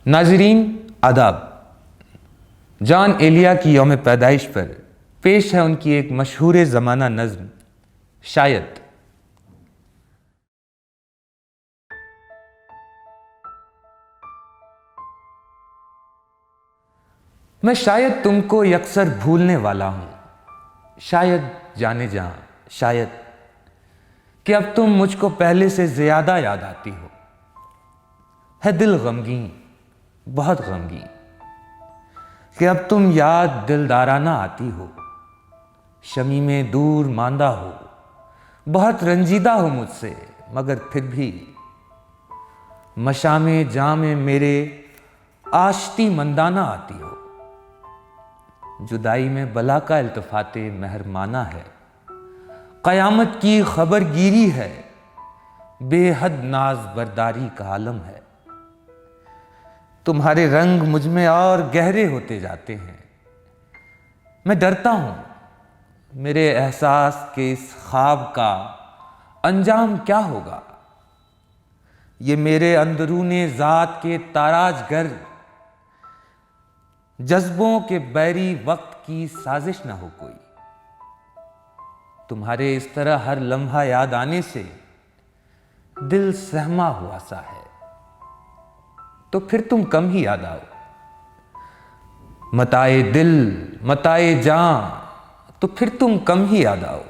नाजरीन आदाब। जॉन एलिया की यौम पैदाइश पर पेश है उनकी एक मशहूर ज़माना नज़्म शायद। मैं शायद तुमको यकसर भूलने वाला हूं, शायद जाने जा, शायद कि अब तुम मुझको पहले से ज्यादा याद आती हो। है दिल गमगीन, बहुत गमगीन कि अब तुम याद दिलदाराना आती हो। शमी में दूर मांदा हो, बहुत रंजीदा हो मुझसे, मगर फिर भी मशामे जामे मेरे आशती मंदाना आती हो। जुदाई में बला का इल्तफाते मेहरमाना है, क़यामत की खबरगिरी है, बेहद नाज बरदारी का आलम है। तुम्हारे रंग मुझ में और गहरे होते जाते हैं। मैं डरता हूं मेरे एहसास के इस ख्वाब का अंजाम क्या होगा। ये मेरे अंदरूने ज़ात के ताराजगर जज्बों के बैरी वक्त की साजिश ना हो कोई। तुम्हारे इस तरह हर लम्हा याद आने से दिल सहमा हुआ सा है, तो फिर तुम कम ही याद आओ। मताए दिल मताए जान, तो फिर तुम कम ही याद आओ।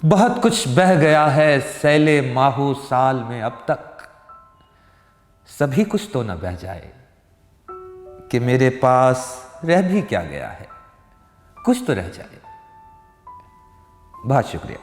बहुत कुछ बह गया है सैले माहो साल में अब तक, सभी कुछ तो न बह जाए कि मेरे पास रह भी क्या गया है, कुछ तो रह जाए। बहुत शुक्रिया।